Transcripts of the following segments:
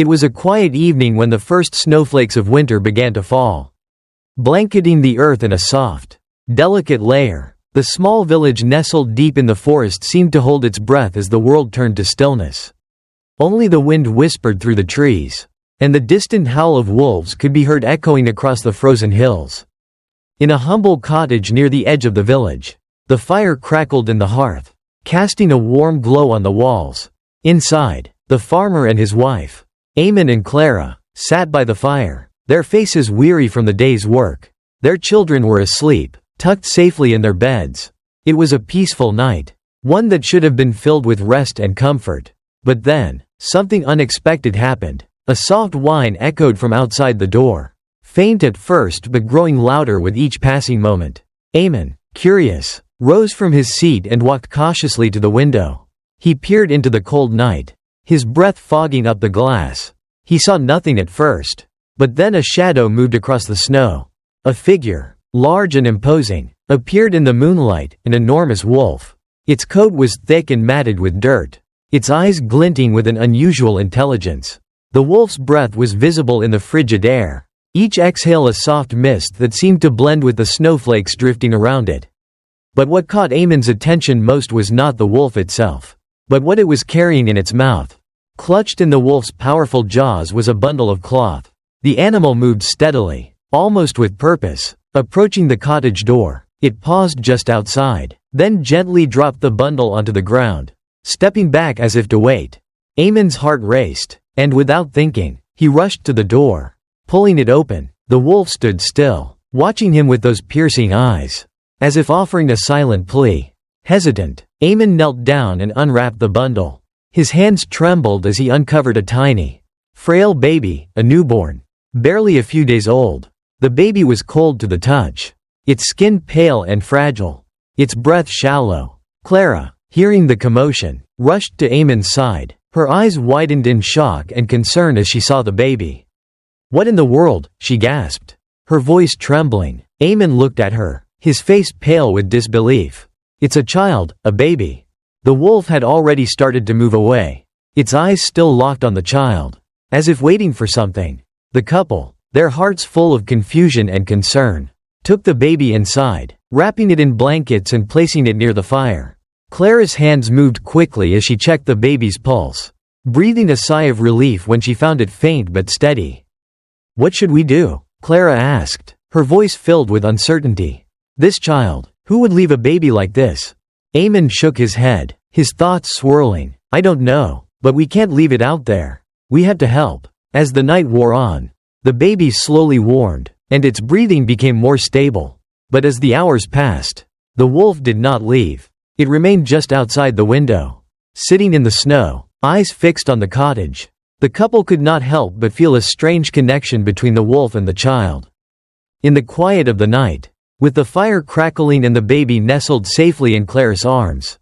It was a quiet evening when the first snowflakes of winter began to fall, blanketing the earth in a soft, delicate layer. The small village nestled deep in the forest seemed to hold its breath as the world turned to stillness. Only the wind whispered through the trees, and the distant howl of wolves could be heard echoing across the frozen hills. In a humble cottage near the edge of the village, the fire crackled in the hearth, casting a warm glow on the walls. Inside, the farmer and his wife, Eamon and Clara, sat by the fire, their faces weary from the day's work. Their children were asleep, tucked safely in their beds. It was a peaceful night, one that should have been filled with rest and comfort. But then, something unexpected happened. A soft whine echoed from outside the door, faint at first but growing louder with each passing moment. Eamon, curious, rose from his seat and walked cautiously to the window. He peered into the cold night, his breath fogging up the glass. He saw nothing at first, but then a shadow moved across the snow. A figure, large and imposing, appeared in the moonlight, an enormous wolf. Its coat was thick and matted with dirt, its eyes glinting with an unusual intelligence. The wolf's breath was visible in the frigid air, each exhale a soft mist that seemed to blend with the snowflakes drifting around it. But what caught Eamon's attention most was not the wolf itself, but what it was carrying in its mouth. Clutched in the wolf's powerful jaws was a bundle of cloth. The animal moved steadily, almost with purpose, approaching the cottage door. It paused just outside, then gently dropped the bundle onto the ground, stepping back as if to wait. Eamon's heart raced, and without thinking, he rushed to the door. Pulling it open, the wolf stood still, watching him with those piercing eyes, as if offering a silent plea. Hesitant, Eamon knelt down and unwrapped the bundle. His hands trembled as he uncovered a tiny, frail baby, a newborn, barely a few days old. The baby was cold to the touch, its skin pale and fragile, its breath shallow. Clara, hearing the commotion, rushed to Eamon's side. Her eyes widened in shock and concern as she saw the baby. "What in the world?" she gasped, her voice trembling. Eamon looked at her, his face pale with disbelief. "It's a child, a baby." The wolf had already started to move away, its eyes still locked on the child, as if waiting for something. The couple, their hearts full of confusion and concern, took the baby inside, wrapping it in blankets and placing it near the fire. Clara's hands moved quickly as she checked the baby's pulse, breathing a sigh of relief when she found it faint but steady. "What should we do?" Clara asked, her voice filled with uncertainty. "This child, who would leave a baby like this?" Eamon shook his head, his thoughts swirling. "I don't know, but we can't leave it out there. We have to help." As the night wore on, the baby slowly warmed, and its breathing became more stable. But as the hours passed, the wolf did not leave. It remained just outside the window, sitting in the snow, eyes fixed on the cottage. The couple could not help but feel a strange connection between the wolf and the child. In the quiet of the night, with the fire crackling and the baby nestled safely in Clara's arms,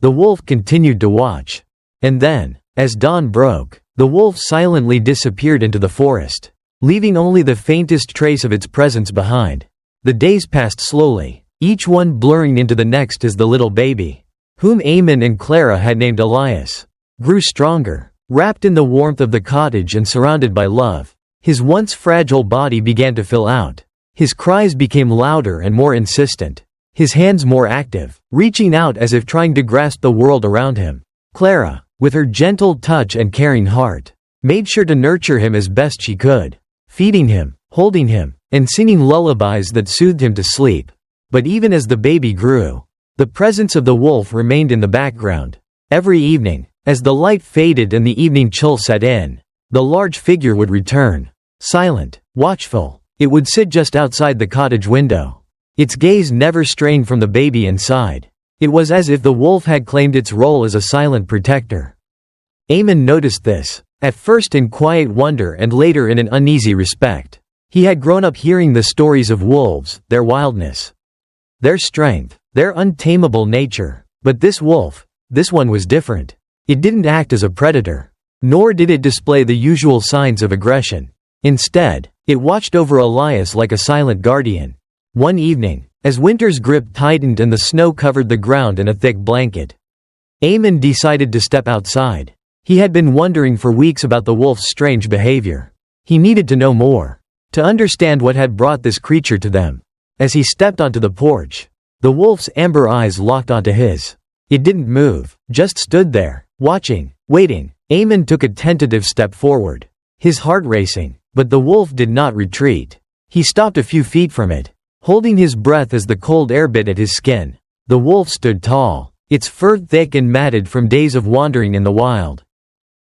the wolf continued to watch. And then, as dawn broke, the wolf silently disappeared into the forest, leaving only the faintest trace of its presence behind. The days passed slowly, each one blurring into the next as the little baby, whom Eamon and Clara had named Elias, grew stronger, wrapped in the warmth of the cottage and surrounded by love. His once fragile body began to fill out. His cries became louder and more insistent, his hands more active, reaching out as if trying to grasp the world around him. Clara, with her gentle touch and caring heart, made sure to nurture him as best she could, feeding him, holding him, and singing lullabies that soothed him to sleep. But even as the baby grew, the presence of the wolf remained in the background. Every evening, as the light faded and the evening chill set in, the large figure would return. Silent, watchful, it would sit just outside the cottage window, its gaze never straying from the baby inside. It was as if the wolf had claimed its role as a silent protector. Eamon noticed this, at first in quiet wonder and later in an uneasy respect. He had grown up hearing the stories of wolves, their wildness, their strength, their untamable nature. But this wolf, this one was different. It didn't act as a predator, nor did it display the usual signs of aggression. Instead, it watched over Elias like a silent guardian. One evening, as winter's grip tightened and the snow covered the ground in a thick blanket, Eamon decided to step outside. He had been wondering for weeks about the wolf's strange behavior. He needed to know more, to understand what had brought this creature to them. As he stepped onto the porch, the wolf's amber eyes locked onto his. It didn't move, just stood there, watching, waiting. Eamon took a tentative step forward, his heart racing, but the wolf did not retreat. He stopped a few feet from it, holding his breath as the cold air bit at his skin. The wolf stood tall, its fur thick and matted from days of wandering in the wild.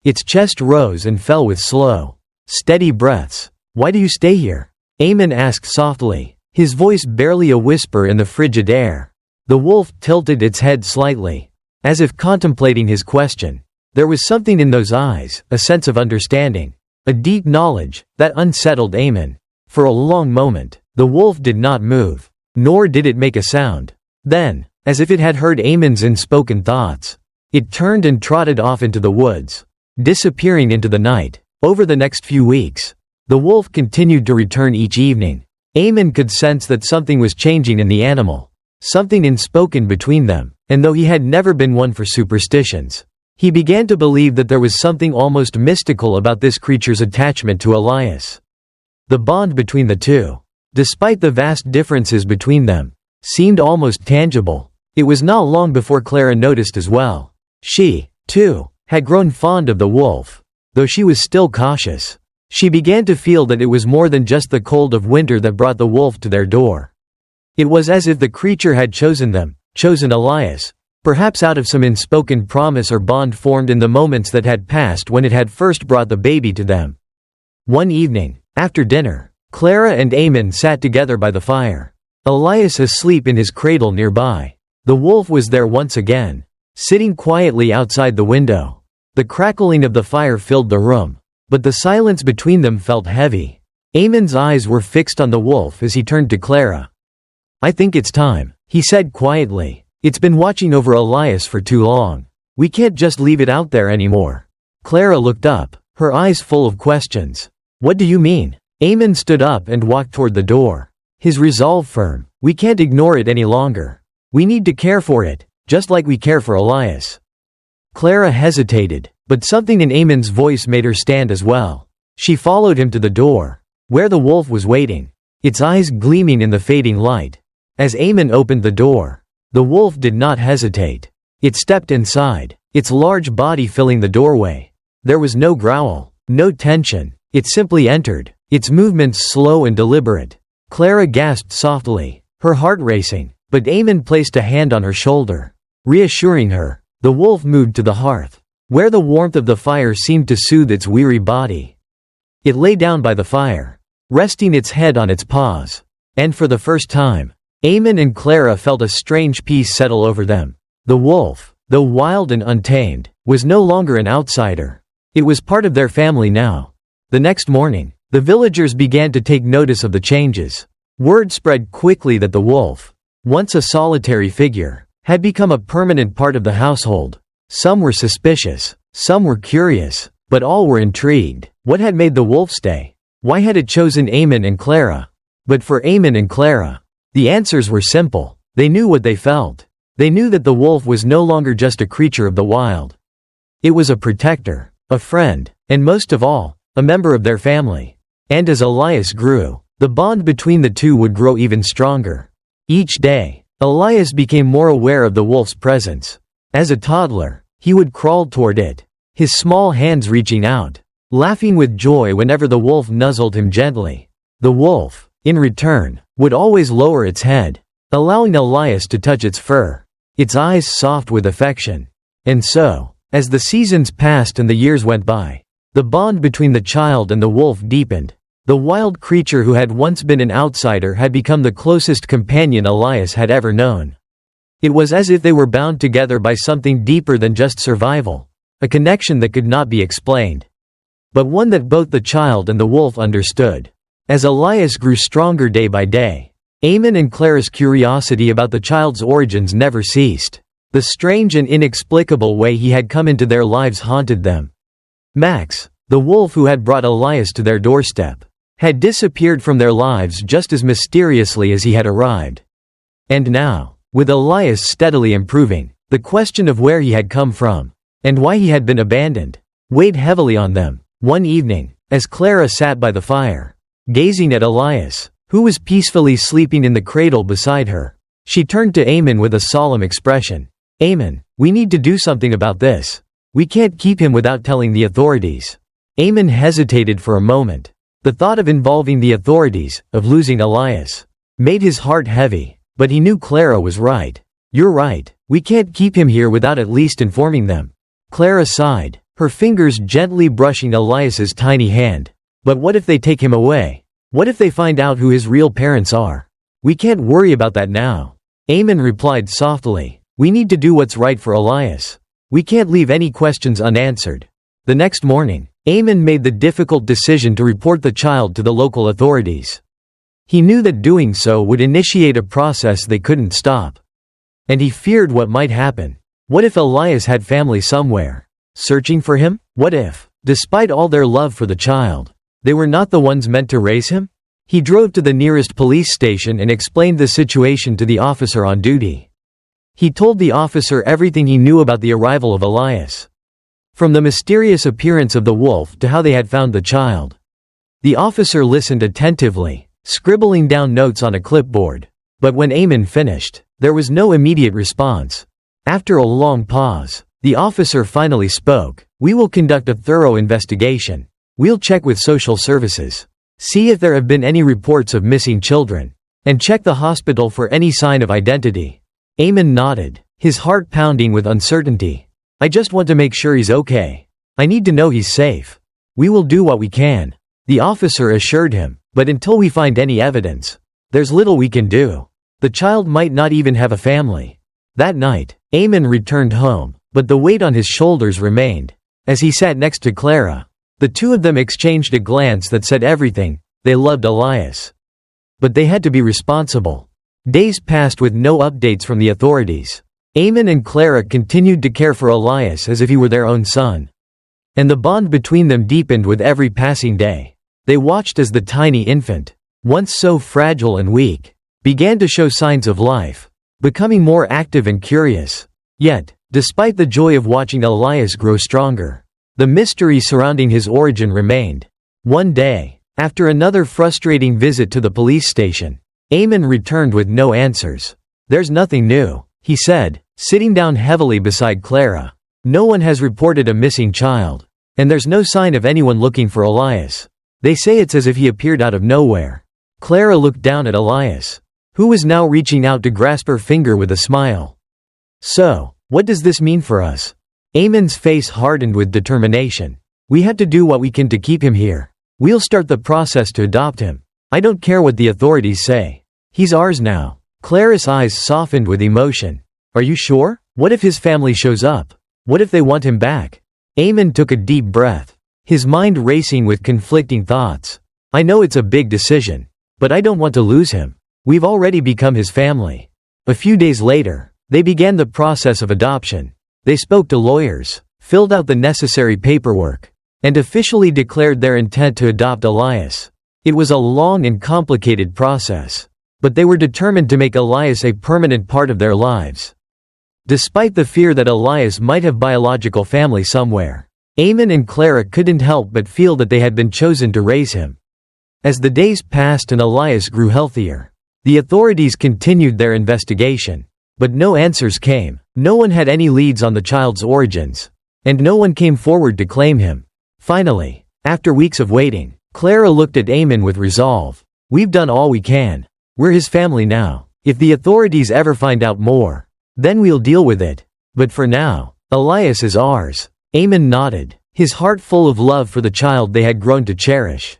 Its chest rose and fell with slow, steady breaths. "Why do you stay here?" Eamon asked softly, his voice barely a whisper in the frigid air. The wolf tilted its head slightly, as if contemplating his question. There was something in those eyes, a sense of understanding, a deep knowledge, that unsettled Eamon. For a long moment, the wolf did not move, nor did it make a sound. Then, as if it had heard Eamon's unspoken thoughts, it turned and trotted off into the woods, disappearing into the night. Over the next few weeks, the wolf continued to return each evening. Eamon could sense that something was changing in the animal, something unspoken between them, and though he had never been one for superstitions, he began to believe that there was something almost mystical about this creature's attachment to Elias. The bond between the two, despite the vast differences between them, seemed almost tangible. It was not long before Clara noticed as well. She, too, had grown fond of the wolf, though she was still cautious. She began to feel that it was more than just the cold of winter that brought the wolf to their door. It was as if the creature had chosen them, chosen Elias, perhaps out of some unspoken promise or bond formed in the moments that had passed when it had first brought the baby to them. One evening, after dinner, Clara and Eamon sat together by the fire, Elias asleep in his cradle nearby. The wolf was there once again, sitting quietly outside the window. The crackling of the fire filled the room, but the silence between them felt heavy. Eamon's eyes were fixed on the wolf as he turned to Clara. "I think it's time," he said quietly. "It's been watching over Elias for too long. We can't just leave it out there anymore." Clara looked up, her eyes full of questions. "What do you mean?" Eamon stood up and walked toward the door, his resolve firm. "We can't ignore it any longer. We need to care for it, just like we care for Elias." Clara hesitated, but something in Eamon's voice made her stand as well. She followed him to the door, where the wolf was waiting, its eyes gleaming in the fading light. As Eamon opened the door, the wolf did not hesitate. It stepped inside, its large body filling the doorway. There was no growl, no tension. It simply entered, its movements slow and deliberate. Clara gasped softly, her heart racing, but Eamon placed a hand on her shoulder, reassuring her. The wolf moved to the hearth, where the warmth of the fire seemed to soothe its weary body. It lay down by the fire, resting its head on its paws. And for the first time, Eamon and Clara felt a strange peace settle over them. The wolf, though wild and untamed, was no longer an outsider. It was part of their family now. The next morning, the villagers began to take notice of the changes. Word spread quickly that the wolf, once a solitary figure, had become a permanent part of the household. Some were suspicious, some were curious, but all were intrigued. What had made the wolf stay? Why had it chosen Eamon and Clara? But for Eamon and Clara, the answers were simple. They knew what they felt. They knew that the wolf was no longer just a creature of the wild. It was a protector, a friend, and most of all, a member of their family. And as Elias grew, the bond between the two would grow even stronger. Each day, Elias became more aware of the wolf's presence. As a toddler, he would crawl toward it, his small hands reaching out, laughing with joy whenever the wolf nuzzled him gently. The wolf, in return, would always lower its head, allowing Elias to touch its fur, its eyes soft with affection. And so, as the seasons passed and the years went by, the bond between the child and the wolf deepened. The wild creature who had once been an outsider had become the closest companion Elias had ever known. It was as if they were bound together by something deeper than just survival, a connection that could not be explained, but one that both the child and the wolf understood. As Elias grew stronger day by day, Eamon and Clara's curiosity about the child's origins never ceased. The strange and inexplicable way he had come into their lives haunted them. Max, the wolf who had brought Elias to their doorstep, had disappeared from their lives just as mysteriously as he had arrived. And now, with Elias steadily improving, the question of where he had come from, and why he had been abandoned, weighed heavily on them. One evening, as Clara sat by the fire, gazing at Elias, who was peacefully sleeping in the cradle beside her, she turned to Eamon with a solemn expression. "Eamon, we need to do something about this. We can't keep him without telling the authorities." Eamon hesitated for a moment. The thought of involving the authorities, of losing Elias, made his heart heavy, but he knew Clara was right. "You're right, we can't keep him here without at least informing them." Clara sighed, her fingers gently brushing Elias's tiny hand. "But what if they take him away? What if they find out who his real parents are? We can't worry about that now." Eamon replied softly, "We need to do what's right for Elias. We can't leave any questions unanswered." The next morning, Eamon made the difficult decision to report the child to the local authorities. He knew that doing so would initiate a process they couldn't stop. And he feared what might happen. What if Elias had family somewhere, searching for him? What if, despite all their love for the child, they were not the ones meant to raise him? He drove to the nearest police station and explained the situation to the officer on duty. He told the officer everything he knew about the arrival of Elias, from the mysterious appearance of the wolf to how they had found the child. The officer listened attentively, scribbling down notes on a clipboard. But when Eamon finished, there was no immediate response. After a long pause, the officer finally spoke. "We will conduct a thorough investigation. We'll check with social services, see if there have been any reports of missing children, and check the hospital for any sign of identity." Eamon nodded, his heart pounding with uncertainty. "I just want to make sure he's okay. I need to know he's safe. We will do what we can," the officer assured him, "but until we find any evidence, there's little we can do. The child might not even have a family." That night, Eamon returned home, but the weight on his shoulders remained. As he sat next to Clara, the two of them exchanged a glance that said everything. They loved Elias, but they had to be responsible. Days passed with no updates from the authorities. Eamon and Clara continued to care for Elias as if he were their own son. And the bond between them deepened with every passing day. They watched as the tiny infant, once so fragile and weak, began to show signs of life, becoming more active and curious. Yet, despite the joy of watching Elias grow stronger, the mystery surrounding his origin remained. One day, after another frustrating visit to the police station, Eamon returned with no answers. "There's nothing new," he said, sitting down heavily beside Clara. "No one has reported a missing child, and there's no sign of anyone looking for Elias. They say it's as if he appeared out of nowhere." Clara looked down at Elias, who was now reaching out to grasp her finger with a smile. "So, what does this mean for us?" Eamon's face hardened with determination. "We have to do what we can to keep him here. We'll start the process to adopt him. I don't care what the authorities say. He's ours now." Clara's eyes softened with emotion. "Are you sure? What if his family shows up? What if they want him back?" Eamon took a deep breath, his mind racing with conflicting thoughts. "I know it's a big decision, but I don't want to lose him. We've already become his family." A few days later, they began the process of adoption. They spoke to lawyers, filled out the necessary paperwork, and officially declared their intent to adopt Elias. It was a long and complicated process, but they were determined to make Elias a permanent part of their lives. Despite the fear that Elias might have biological family somewhere, Eamon and Clara couldn't help but feel that they had been chosen to raise him. As the days passed and Elias grew healthier, the authorities continued their investigation. But no answers came. No one had any leads on the child's origins, and no one came forward to claim him. Finally, after weeks of waiting, Clara looked at Eamon with resolve. "We've done all we can. We're his family now. If the authorities ever find out more, then we'll deal with it. But for now, Elias is ours." Eamon nodded, his heart full of love for the child they had grown to cherish.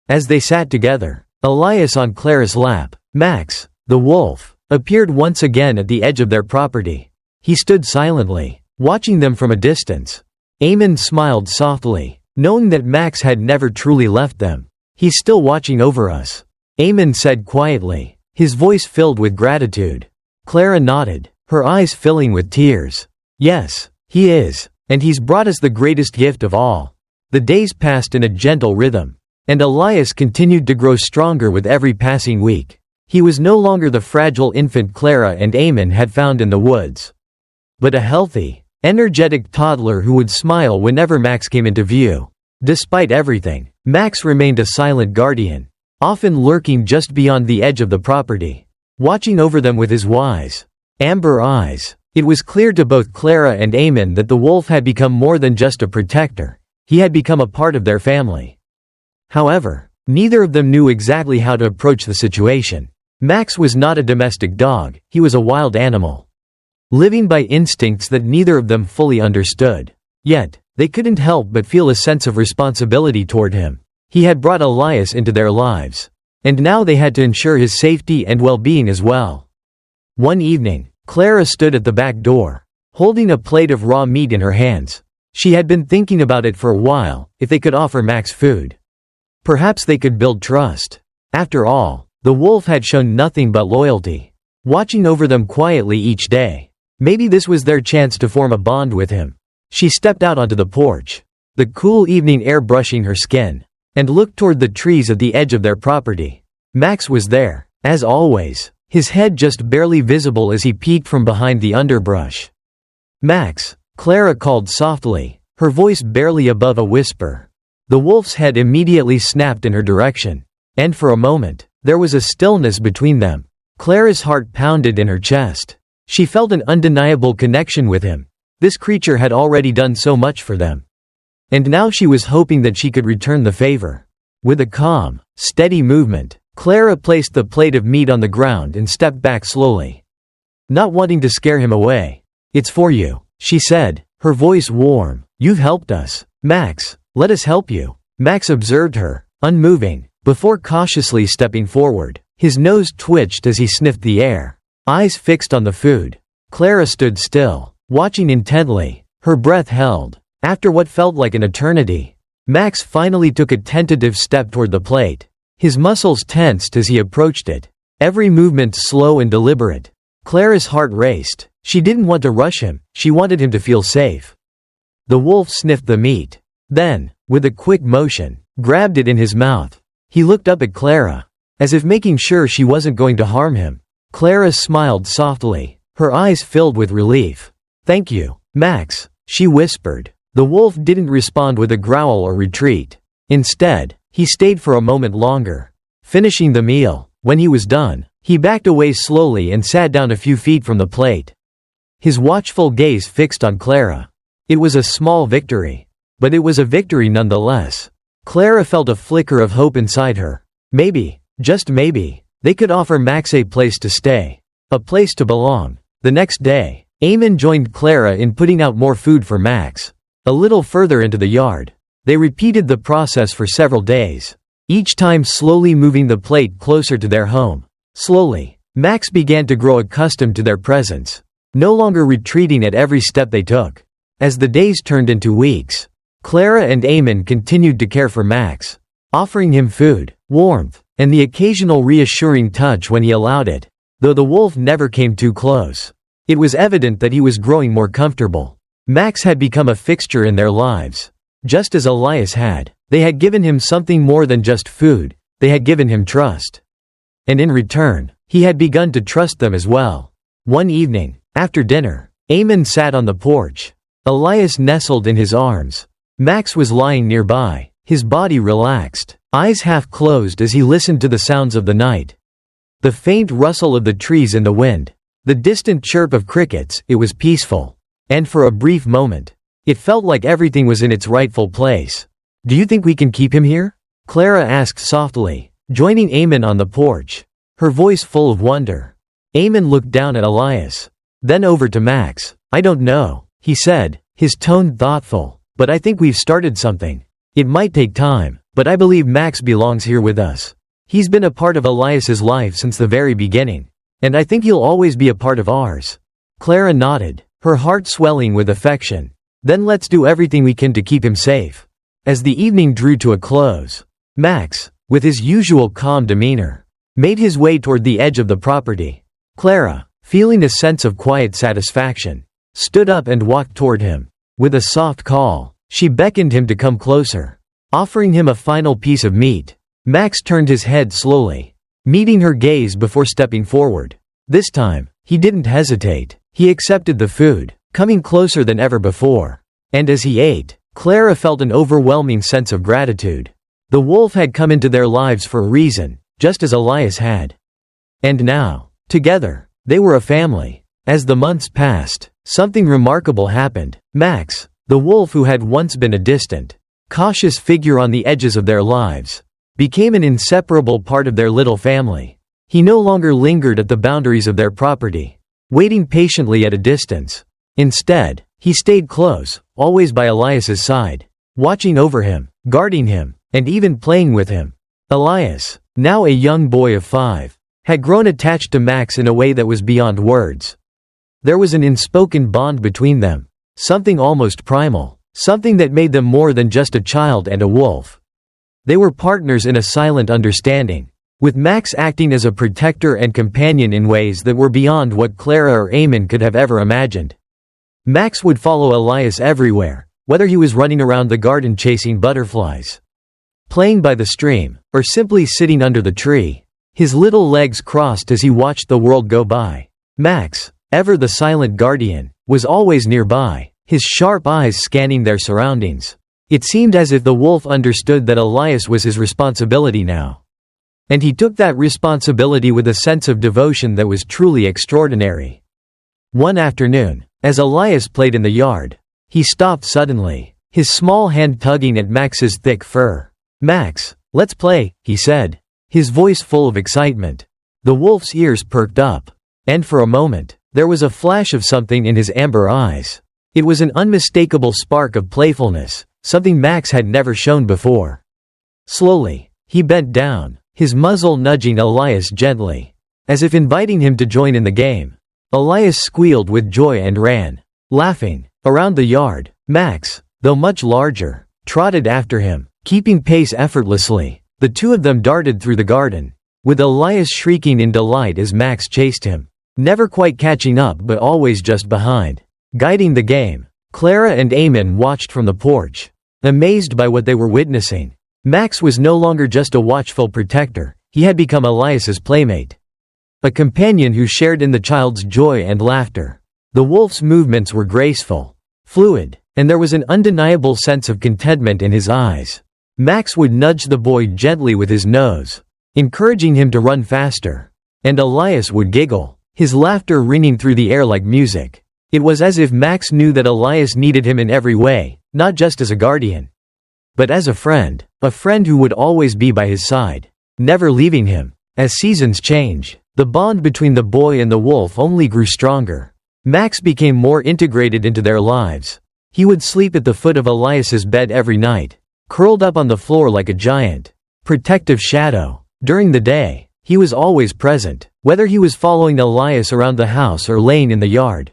As they sat together, Elias on Clara's lap, Max, the wolf, appeared once again at the edge of their property. He stood silently, watching them from a distance. Eamon smiled softly, knowing that Max had never truly left them. "He's still watching over us," Eamon said quietly, his voice filled with gratitude. Clara nodded, her eyes filling with tears. "Yes, he is, and he's brought us the greatest gift of all." The days passed in a gentle rhythm, and Elias continued to grow stronger with every passing week. He was no longer the fragile infant Clara and Eamon had found in the woods, but a healthy, energetic toddler who would smile whenever Max came into view. Despite everything, Max remained a silent guardian, often lurking just beyond the edge of the property, watching over them with his wise, amber eyes. It was clear to both Clara and Eamon that the wolf had become more than just a protector. He had become a part of their family. However, neither of them knew exactly how to approach the situation. Max was not a domestic dog, he was a wild animal, living by instincts that neither of them fully understood. Yet, they couldn't help but feel a sense of responsibility toward him. He had brought Elias into their lives, and now they had to ensure his safety and well-being as well. One evening, Clara stood at the back door, holding a plate of raw meat in her hands. She had been thinking about it for a while, if they could offer Max food. Perhaps they could build trust. After all, the wolf had shown nothing but loyalty, watching over them quietly each day. Maybe this was their chance to form a bond with him. She stepped out onto the porch, the cool evening air brushing her skin, and looked toward the trees at the edge of their property. Max was there, as always, his head just barely visible as he peeked from behind the underbrush. "Max," Clara called softly, her voice barely above a whisper. The wolf's head immediately snapped in her direction, and for a moment, there was a stillness between them. Clara's heart pounded in her chest. She felt an undeniable connection with him. This creature had already done so much for them. And now she was hoping that she could return the favor. With a calm, steady movement, Clara placed the plate of meat on the ground and stepped back slowly, not wanting to scare him away. "It's for you," she said, her voice warm. "You've helped us, Max. Let us help you." Max observed her, unmoving, before cautiously stepping forward. His nose twitched as he sniffed the air, eyes fixed on the food. Clara stood still, watching intently, her breath held. After what felt like an eternity, Max finally took a tentative step toward the plate. His muscles tensed as he approached it, every movement slow and deliberate. Clara's heart raced. She didn't want to rush him, she wanted him to feel safe. The wolf sniffed the meat. Then, with a quick motion, grabbed it in his mouth. He looked up at Clara, as if making sure she wasn't going to harm him. Clara smiled softly, her eyes filled with relief. "Thank you, Max," she whispered. The wolf didn't respond with a growl or retreat. Instead, he stayed for a moment longer, finishing the meal. When he was done, he backed away slowly and sat down a few feet from the plate, his watchful gaze fixed on Clara. It was a small victory, but it was a victory nonetheless. Clara felt a flicker of hope inside her. Maybe, just maybe, they could offer Max a place to stay, a place to belong. The next day, Eamon joined Clara in putting out more food for Max. A little further into the yard, they repeated the process for several days, each time slowly moving the plate closer to their home. Slowly, Max began to grow accustomed to their presence, no longer retreating at every step they took. As the days turned into weeks, Clara and Eamon continued to care for Max, offering him food, warmth, and the occasional reassuring touch when he allowed it. Though the wolf never came too close, it was evident that he was growing more comfortable. Max had become a fixture in their lives. Just as Elias had, they had given him something more than just food, they had given him trust. And in return, he had begun to trust them as well. One evening, after dinner, Eamon sat on the porch. Elias nestled in his arms. Max was lying nearby, his body relaxed, eyes half closed as he listened to the sounds of the night. The faint rustle of the trees in the wind, the distant chirp of crickets. It was peaceful. And for a brief moment, it felt like everything was in its rightful place. "Do you think we can keep him here?" Clara asked softly, joining Eamon on the porch, her voice full of wonder. Eamon looked down at Elias, then over to Max. "I don't know," he said, his tone thoughtful, "but I think we've started something. It might take time, but I believe Max belongs here with us. He's been a part of Elias's life since the very beginning, and I think he'll always be a part of ours." Clara nodded, her heart swelling with affection. "Then let's do everything we can to keep him safe." As the evening drew to a close, Max, with his usual calm demeanor, made his way toward the edge of the property. Clara, feeling a sense of quiet satisfaction, stood up and walked toward him. With a soft call, she beckoned him to come closer, offering him a final piece of meat. Max turned his head slowly, meeting her gaze before stepping forward. This time, he didn't hesitate. He accepted the food, coming closer than ever before. And as he ate, Clara felt an overwhelming sense of gratitude. The wolf had come into their lives for a reason, just as Elias had. And now, together, they were a family. As the months passed, something remarkable happened. Max, the wolf who had once been a distant, cautious figure on the edges of their lives, became an inseparable part of their little family. He no longer lingered at the boundaries of their property, waiting patiently at a distance. Instead, he stayed close, always by Elias's side, watching over him, guarding him, and even playing with him. Elias, now a young boy of 5, had grown attached to Max in a way that was beyond words. There was an unspoken bond between them, something almost primal, something that made them more than just a child and a wolf. They were partners in a silent understanding, with Max acting as a protector and companion in ways that were beyond what Clara or Eamon could have ever imagined. Max would follow Elias everywhere, whether he was running around the garden chasing butterflies, playing by the stream, or simply sitting under the tree. His little legs crossed as he watched the world go by. Max, ever the silent guardian, was always nearby, his sharp eyes scanning their surroundings. It seemed as if the wolf understood that Elias was his responsibility now. And he took that responsibility with a sense of devotion that was truly extraordinary. One afternoon, as Elias played in the yard, he stopped suddenly, his small hand tugging at Max's thick fur. "Max, let's play," he said, his voice full of excitement. The wolf's ears perked up, and for a moment, there was a flash of something in his amber eyes. It was an unmistakable spark of playfulness, something Max had never shown before. Slowly, he bent down, his muzzle nudging Elias gently, as if inviting him to join in the game. Elias squealed with joy and ran, laughing, around the yard. Max, though much larger, trotted after him, keeping pace effortlessly. The two of them darted through the garden, with Elias shrieking in delight as Max chased him, never quite catching up but always just behind. Guiding the game, Clara and Eamon watched from the porch, amazed by what they were witnessing. Max was no longer just a watchful protector, he had become Elias's playmate. A companion who shared in the child's joy and laughter. The wolf's movements were graceful, fluid, and there was an undeniable sense of contentment in his eyes. Max would nudge the boy gently with his nose, encouraging him to run faster. And Elias would giggle, his laughter ringing through the air like music. It was as if Max knew that Elias needed him in every way, not just as a guardian, but as a friend who would always be by his side, never leaving him. As seasons change, the bond between the boy and the wolf only grew stronger. Max became more integrated into their lives. He would sleep at the foot of Elias's bed every night, curled up on the floor like a giant, protective shadow. During the day, he was always present, whether he was following Elias around the house or laying in the yard,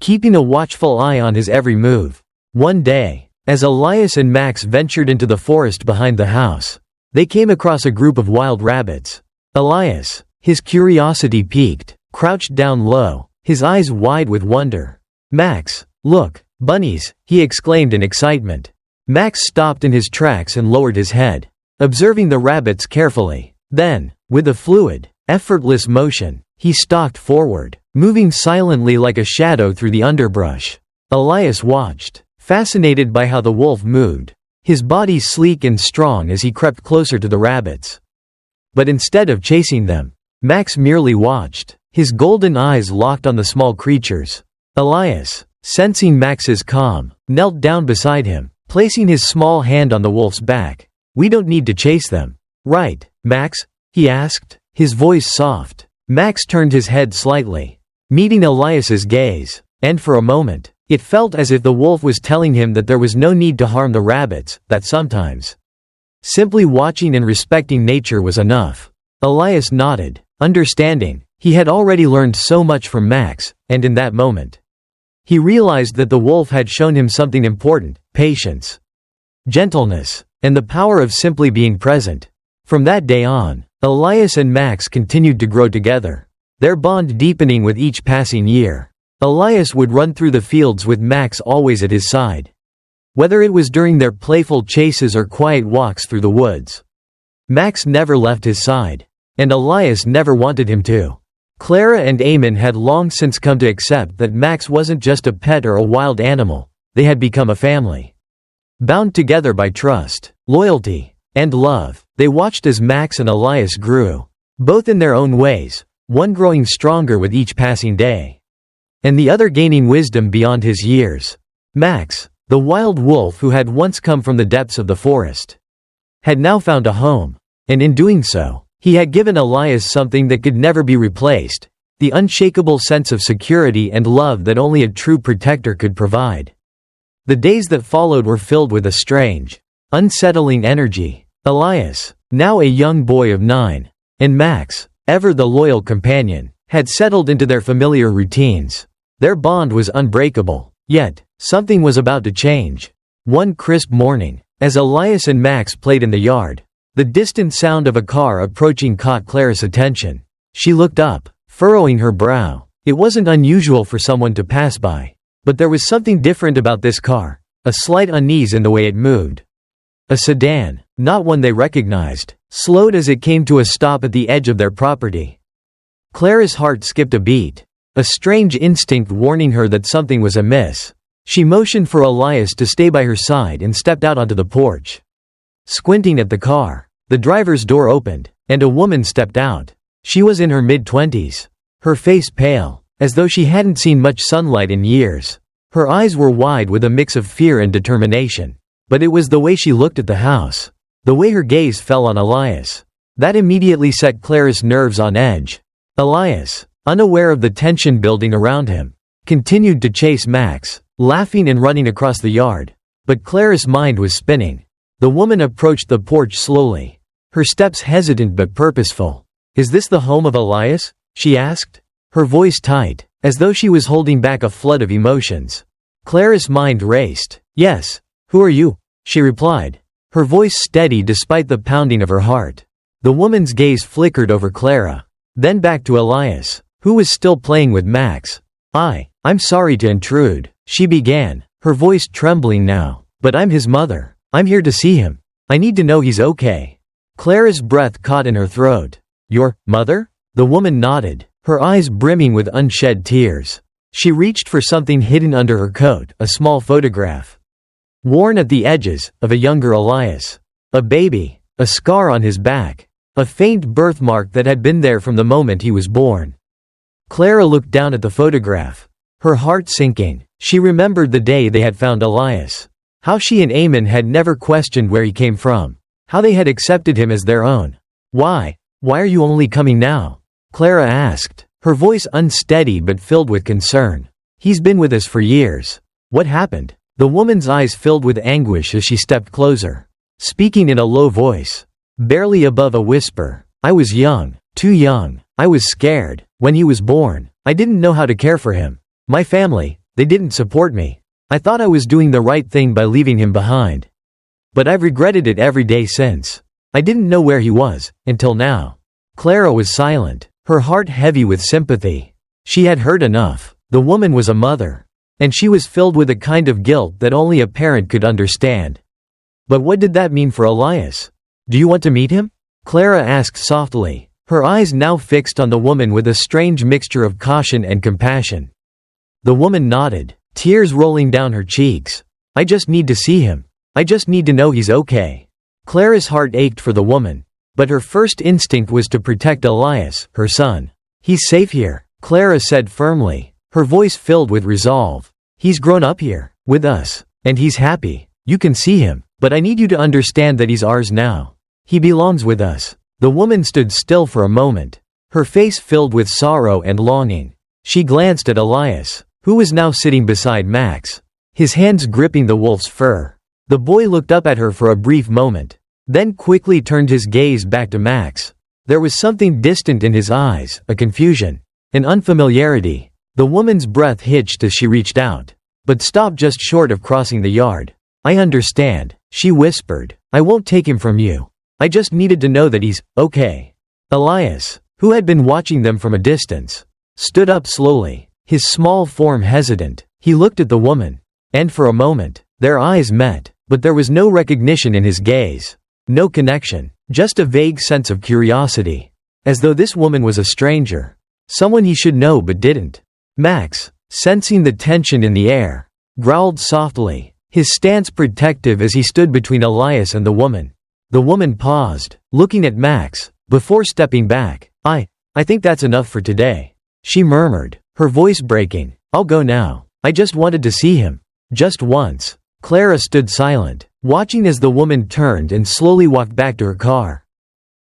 keeping a watchful eye on his every move. One day, as Elias and Max ventured into the forest behind the house, they came across a group of wild rabbits. Elias, his curiosity piqued, crouched down low, his eyes wide with wonder. "Max, look, bunnies," he exclaimed in excitement. Max stopped in his tracks and lowered his head, observing the rabbits carefully. Then, with a fluid, effortless motion, he stalked forward, moving silently like a shadow through the underbrush. Elias watched, fascinated by how the wolf moved, his body sleek and strong as he crept closer to the rabbits. But instead of chasing them, Max merely watched, his golden eyes locked on the small creatures. Elias, sensing Max's calm, knelt down beside him, placing his small hand on the wolf's back. "We don't need to chase them, right, Max?" he asked, his voice soft. Max turned his head slightly, meeting Elias's gaze, and for a moment, it felt as if the wolf was telling him that there was no need to harm the rabbits, that sometimes simply watching and respecting nature was enough. Elias nodded, understanding. He had already learned so much from Max, and in that moment, he realized that the wolf had shown him something important: patience, gentleness, and the power of simply being present. From that day on, Elias and Max continued to grow together, their bond deepening with each passing year. Elias would run through the fields with Max always at his side, whether it was during their playful chases or quiet walks through the woods. Max never left his side, and Elias never wanted him to. Clara and Eamon had long since come to accept that Max wasn't just a pet or a wild animal, they had become a family. Bound together by trust, loyalty, and love, they watched as Max and Elias grew, both in their own ways, one growing stronger with each passing day, and the other gaining wisdom beyond his years. Max, the wild wolf who had once come from the depths of the forest, had now found a home, and in doing so, he had given Elias something that could never be replaced, the unshakable sense of security and love that only a true protector could provide. The days that followed were filled with a strange, unsettling energy. Elias, now a young boy of 9, and Max, ever the loyal companion, had settled into their familiar routines. Their bond was unbreakable, yet, something was about to change. One crisp morning, as Elias and Max played in the yard, the distant sound of a car approaching caught Clara's attention. She looked up, furrowing her brow. It wasn't unusual for someone to pass by, but there was something different about this car, a slight unease in the way it moved. A sedan, not one they recognized, slowed as it came to a stop at the edge of their property. Clara's heart skipped a beat, a strange instinct warning her that something was amiss. She motioned for Elias to stay by her side and stepped out onto the porch. Squinting at the car, the driver's door opened, and a woman stepped out. She was in her mid-20s, her face pale, as though she hadn't seen much sunlight in years. Her eyes were wide with a mix of fear and determination. But it was the way she looked at the house, the way her gaze fell on Elias, that immediately set Clara's nerves on edge. Elias, unaware of the tension building around him, continued to chase Max, laughing and running across the yard. But Clara's mind was spinning. The woman approached the porch slowly, her steps hesitant but purposeful. "Is this the home of Elias?" she asked, her voice tight, as though she was holding back a flood of emotions. Clara's mind raced. "Yes. Who are you?" she replied, her voice steady despite the pounding of her heart. The woman's gaze flickered over Clara, then back to Elias, who was still playing with Max. I'm sorry to intrude," she began, her voice trembling now, "but I'm his mother. I'm here to see him. I need to know he's okay." Clara's breath caught in her throat. "Your mother?" The woman nodded, her eyes brimming with unshed tears. She reached for something hidden under her coat, a small photograph, worn at the edges, of a younger Elias. A baby, a scar on his back, a faint birthmark that had been there from the moment he was born. Clara looked down at the photograph, her heart sinking. She remembered the day they had found Elias. How she and Eamon had never questioned where he came from. How they had accepted him as their own. Why are you only coming now?" Clara asked, her voice unsteady but filled with concern. "He's been with us for years. What happened?" The woman's eyes filled with anguish as she stepped closer, speaking in a low voice, barely above a whisper. "I was young, too young. I was scared. When he was born, I didn't know how to care for him. My family, they didn't support me. I thought I was doing the right thing by leaving him behind. But I've regretted it every day since. I didn't know where he was, until now." Clara was silent, her heart heavy with sympathy. She had heard enough. The woman was a mother, and she was filled with a kind of guilt that only a parent could understand. But what did that mean for Elias? "Do you want to meet him?" Clara asked softly, her eyes now fixed on the woman with a strange mixture of caution and compassion. The woman nodded, tears rolling down her cheeks. "I just need to see him. I just need to know he's okay." Clara's heart ached for the woman, but her first instinct was to protect Elias, her son. "He's safe here," Clara said firmly, her voice filled with resolve. "He's grown up here, with us, and he's happy. You can see him, but I need you to understand that he's ours now. He belongs with us." The woman stood still for a moment, her face filled with sorrow and longing. She glanced at Elias, who was now sitting beside Max, his hands gripping the wolf's fur. The boy looked up at her for a brief moment, then quickly turned his gaze back to Max. There was something distant in his eyes, a confusion, an unfamiliarity. The woman's breath hitched as she reached out, but stopped just short of crossing the yard. "I understand," she whispered. "I won't take him from you. I just needed to know that he's okay." Elias, who had been watching them from a distance, stood up slowly, his small form hesitant. He looked at the woman, and for a moment, their eyes met, but there was no recognition in his gaze. No connection, just a vague sense of curiosity, as though this woman was a stranger. Someone he should know but didn't. Max, sensing the tension in the air, growled softly, his stance protective as he stood between Elias and the woman. The woman paused, looking at Max, before stepping back. I think that's enough for today, she murmured, her voice breaking. I'll go now. I just wanted to see him. Just once. Clara stood silent, watching as the woman turned and slowly walked back to her car.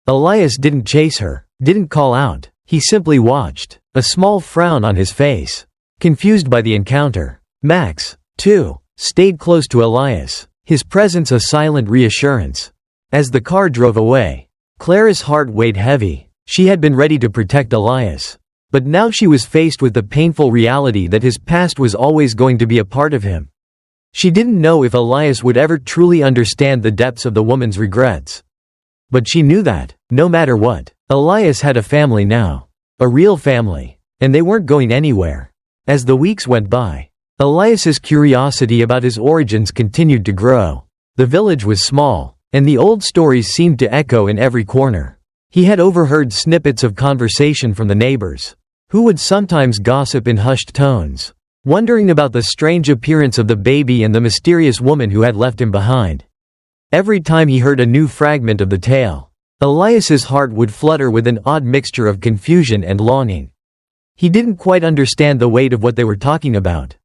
Elias didn't chase her, didn't call out. He simply watched, a small frown on his face, confused by the encounter. Max, too, stayed close to Elias, his presence a silent reassurance. As the car drove away, Clara's heart weighed heavy. She had been ready to protect Elias, but now she was faced with the painful reality that his past was always going to be a part of him. She didn't know if Elias would ever truly understand the depths of the woman's regrets. But she knew that, no matter what, Elias had a family now. A real family. And they weren't going anywhere. As the weeks went by, Elias's curiosity about his origins continued to grow. The village was small, and the old stories seemed to echo in every corner. He had overheard snippets of conversation from the neighbors, who would sometimes gossip in hushed tones, wondering about the strange appearance of the baby and the mysterious woman who had left him behind. Every time he heard a new fragment of the tale, Elias's heart would flutter with an odd mixture of confusion and longing. He didn't quite understand the weight of what they were talking about.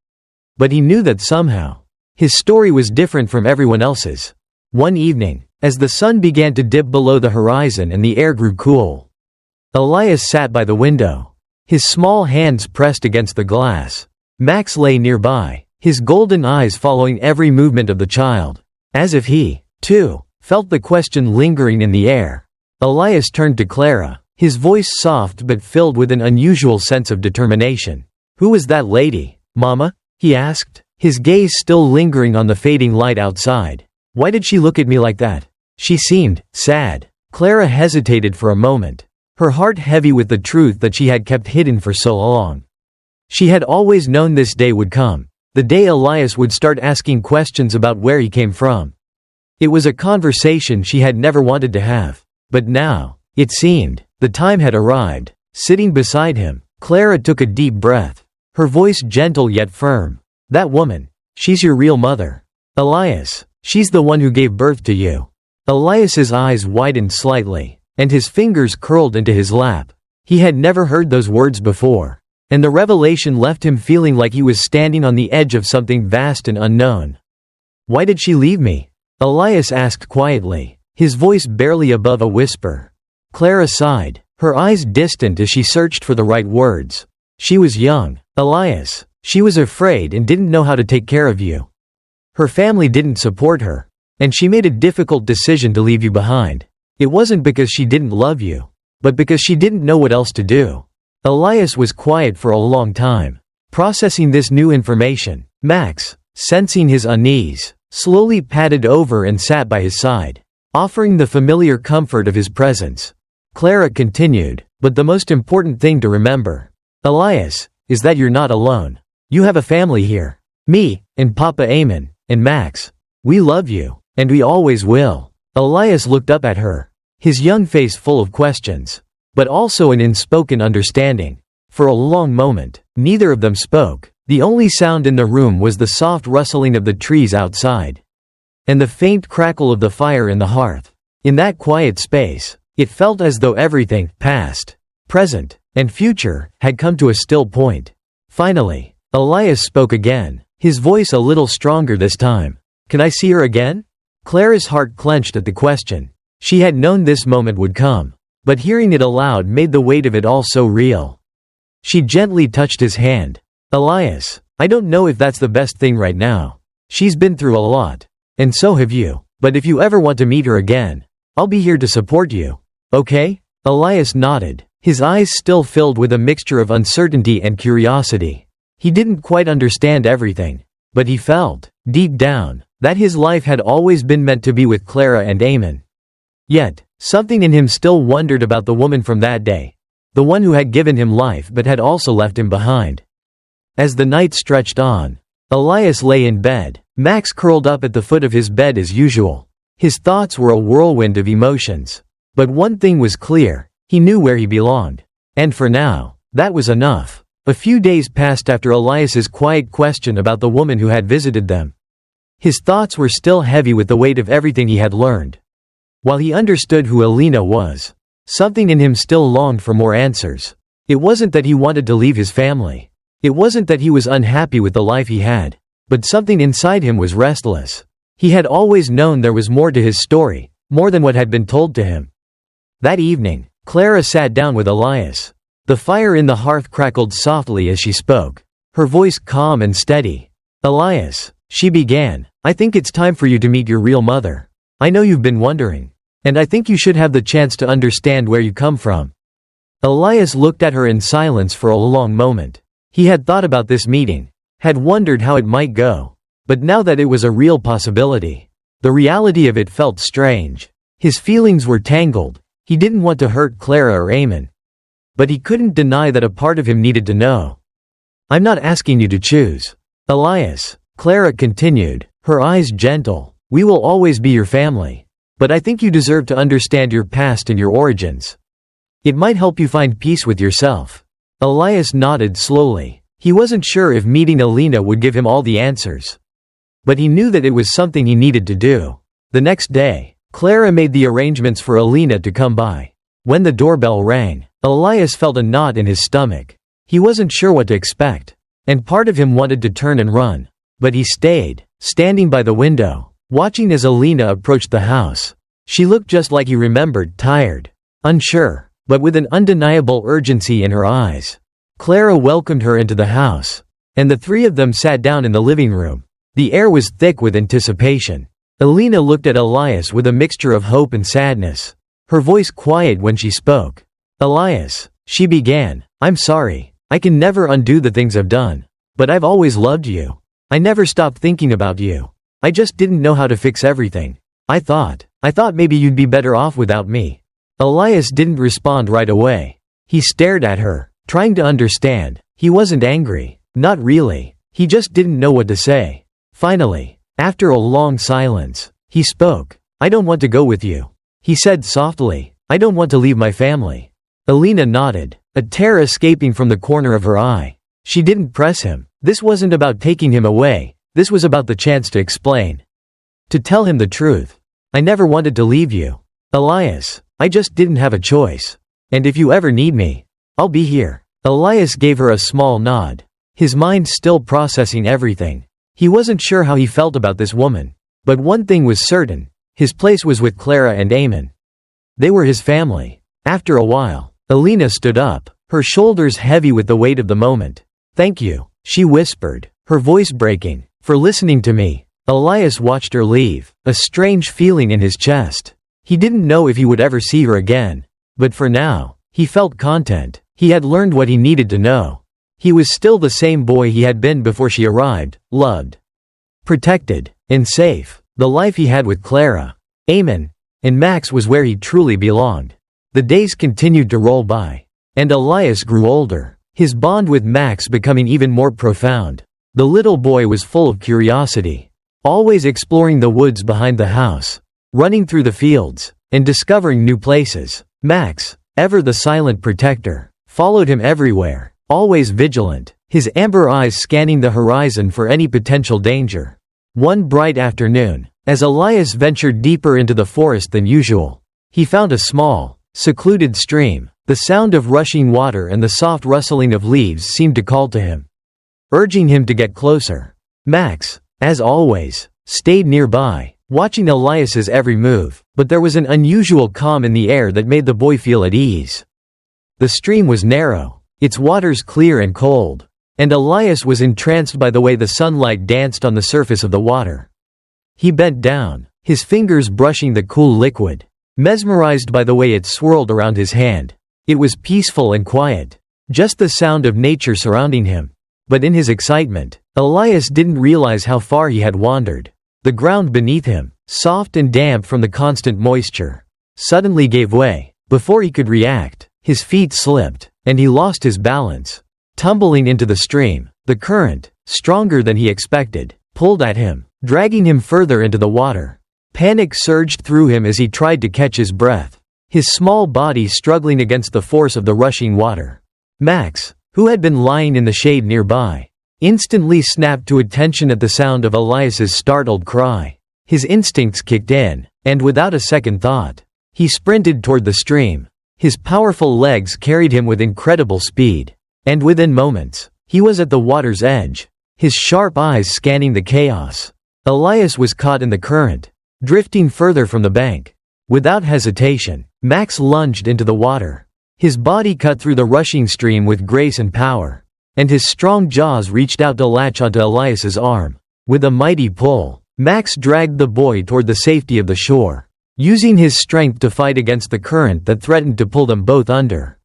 But he knew that somehow, his story was different from everyone else's. One evening, as the sun began to dip below the horizon and the air grew cool, Elias sat by the window, his small hands pressed against the glass. Max lay nearby, his golden eyes following every movement of the child. As if he, too, felt the question lingering in the air, Elias turned to Clara, his voice soft but filled with an unusual sense of determination. "Who was that lady, Mama?" he asked, his gaze still lingering on the fading light outside. "Why did she look at me like that? She seemed sad." Clara hesitated for a moment, her heart heavy with the truth that she had kept hidden for so long. She had always known this day would come, the day Elias would start asking questions about where he came from. It was a conversation she had never wanted to have. But now, it seemed, the time had arrived. Sitting beside him, Clara took a deep breath, her voice gentle yet firm. "That woman, she's your real mother. Elias, she's the one who gave birth to you." Elias's eyes widened slightly, and his fingers curled into his lap. He had never heard those words before, and the revelation left him feeling like he was standing on the edge of something vast and unknown. "Why did she leave me?" Elias asked quietly, his voice barely above a whisper. Clara sighed, her eyes distant as she searched for the right words. "She was young, Elias. She was afraid and didn't know how to take care of you. Her family didn't support her, and she made a difficult decision to leave you behind. It wasn't because she didn't love you, but because she didn't know what else to do." Elias was quiet for a long time, processing this new information. Max, sensing his unease, slowly padded over and sat by his side, offering the familiar comfort of his presence. Clara continued, "But the most important thing to remember, Elias, is that you're not alone. You have a family here. Me, and Papa Eamon, and Max. We love you, and we always will." Elias looked up at her, his young face full of questions, but also an unspoken understanding. For a long moment, neither of them spoke. The only sound in the room was the soft rustling of the trees outside, and the faint crackle of the fire in the hearth. In that quiet space, it felt as though everything, past, present, and future, had come to a still point. Finally, Elias spoke again, his voice a little stronger this time. "Can I see her again?" Clara's heart clenched at the question. She had known this moment would come, but hearing it aloud made the weight of it all so real. She gently touched his hand. "Elias, I don't know if that's the best thing right now. She's been through a lot, and so have you. But if you ever want to meet her again, I'll be here to support you. Okay?" Elias nodded, his eyes still filled with a mixture of uncertainty and curiosity. He didn't quite understand everything, but he felt, deep down, that his life had always been meant to be with Clara and Eamon. Yet, something in him still wondered about the woman from that day, the one who had given him life but had also left him behind. As the night stretched on, Elias lay in bed, Max curled up at the foot of his bed as usual. His thoughts were a whirlwind of emotions. But one thing was clear, he knew where he belonged. And for now, That was enough. A few days passed after Elias's quiet question about the woman who had visited them. His thoughts were still heavy with the weight of everything he had learned. While he understood who Alina was, something in him still longed for more answers. It wasn't that he wanted to leave his family. It wasn't that he was unhappy with the life he had. But something inside him was restless. He had always known there was more to his story, more than what had been told to him. That evening, Clara sat down with Elias. The fire in the hearth crackled softly as she spoke, her voice calm and steady. "Elias," she began, "I think it's time for you to meet your real mother. I know you've been wondering. And I think you should have the chance to understand where you come from." Elias looked at her in silence for a long moment. He had thought about this meeting, had wondered how it might go. But now that it was a real possibility, the reality of it felt strange. His feelings were tangled. He didn't want to hurt Clara or Eamon. But he couldn't deny that a part of him needed to know. "I'm not asking you to choose, Elias," Clara continued, her eyes gentle. "We will always be your family. But I think you deserve to understand your past and your origins. It might help you find peace with yourself." Elias nodded slowly. He wasn't sure if meeting Alina would give him all the answers. But he knew that it was something he needed to do. The next day, Clara made the arrangements for Alina to come by. When the doorbell rang, Elias felt a knot in his stomach. He wasn't sure what to expect, and part of him wanted to turn and run. But he stayed, standing by the window, watching as Alina approached the house. She looked just like he remembered, tired, unsure, but with an undeniable urgency in her eyes. Clara welcomed her into the house, and the three of them sat down in the living room. The air was thick with anticipation. Alina looked at Elias with a mixture of hope and sadness, her voice quiet when she spoke. "Elias," she began, "I'm sorry. I can never undo the things I've done. But I've always loved you. I never stopped thinking about you. I just didn't know how to fix everything. I thought maybe you'd be better off without me." Elias didn't respond right away. He stared at her, trying to understand. He wasn't angry. Not really. He just didn't know what to say. Finally, after a long silence, he spoke. "I don't want to go with you," he said softly. "I don't want to leave my family." Alina nodded, a tear escaping from the corner of her eye. She didn't press him. This wasn't about taking him away. This was about the chance to explain. To tell him the truth. "I never wanted to leave you, Elias. I just didn't have a choice. And if you ever need me, I'll be here." Elias gave her a small nod, his mind still processing everything. He wasn't sure how he felt about this woman. But one thing was certain. His place was with Clara and Eamon. They were his family. After a while, Alina stood up, her shoulders heavy with the weight of the moment. "Thank you," she whispered, her voice breaking, "for listening to me." Elias watched her leave, a strange feeling in his chest. He didn't know if he would ever see her again. But for now, he felt content. He had learned what he needed to know. He was still the same boy he had been before she arrived, loved, protected, and safe. The life he had with Clara, Eamon, and Max was where he truly belonged. The days continued to roll by, and Elias grew older, his bond with Max becoming even more profound. The little boy was full of curiosity, always exploring the woods behind the house, running through the fields, and discovering new places. Max, ever the silent protector, followed him everywhere, always vigilant, his amber eyes scanning the horizon for any potential danger. One bright afternoon, as Elias ventured deeper into the forest than usual, he found a small, secluded stream. The sound of rushing water and the soft rustling of leaves seemed to call to him, urging him to get closer. Max, as always, stayed nearby, watching Elias's every move, but there was an unusual calm in the air that made the boy feel at ease. The stream was narrow, its waters clear and cold, and Elias was entranced by the way the sunlight danced on the surface of the water. He bent down, his fingers brushing the cool liquid, mesmerized by the way it swirled around his hand. It was peaceful and quiet, just the sound of nature surrounding him. But in his excitement, Elias didn't realize how far he had wandered. The ground beneath him, soft and damp from the constant moisture, suddenly gave way. Before he could react, his feet slipped, and he lost his balance. Tumbling into the stream, the current, stronger than he expected, pulled at him, dragging him further into the water. Panic surged through him as he tried to catch his breath, his small body struggling against the force of the rushing water. Max, who had been lying in the shade nearby, instantly snapped to attention at the sound of Elias's startled cry. His instincts kicked in, and without a second thought, he sprinted toward the stream. His powerful legs carried him with incredible speed, and within moments, he was at the water's edge, his sharp eyes scanning the chaos. Elias was caught in the current, drifting further from the bank. Without hesitation, Max lunged into the water. His body cut through the rushing stream with grace and power, and his strong jaws reached out to latch onto Elias's arm. With a mighty pull, Max dragged the boy toward the safety of the shore, using his strength to fight against the current that threatened to pull them both under.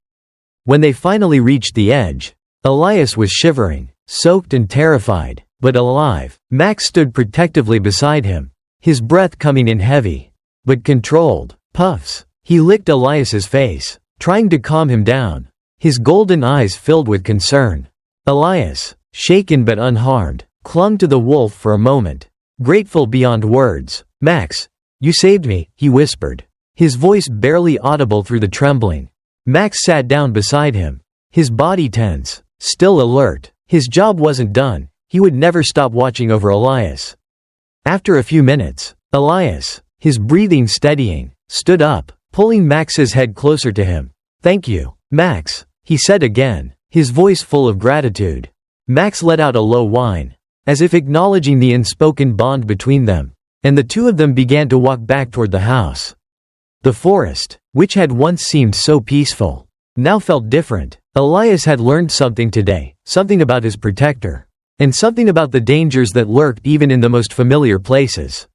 When they finally reached the edge, Elias was shivering, soaked and terrified, but alive. Max stood protectively beside him, his breath coming in heavy, but controlled puffs. He licked Elias's face, trying to calm him down, his golden eyes filled with concern. Elias, shaken but unharmed, clung to the wolf for a moment, grateful beyond words. "Max, you saved me," he whispered, his voice barely audible through the trembling. Max sat down beside him, his body tense, still alert. His job wasn't done, he would never stop watching over Elias. After a few minutes, Elias, his breathing steadying, stood up, pulling Max's head closer to him. "Thank you, Max," he said again, his voice full of gratitude. Max let out a low whine, as if acknowledging the unspoken bond between them, and the two of them began to walk back toward the house. The forest, which had once seemed so peaceful, now felt different. Elias had learned something today, something about his protector, and something about the dangers that lurked even in the most familiar places.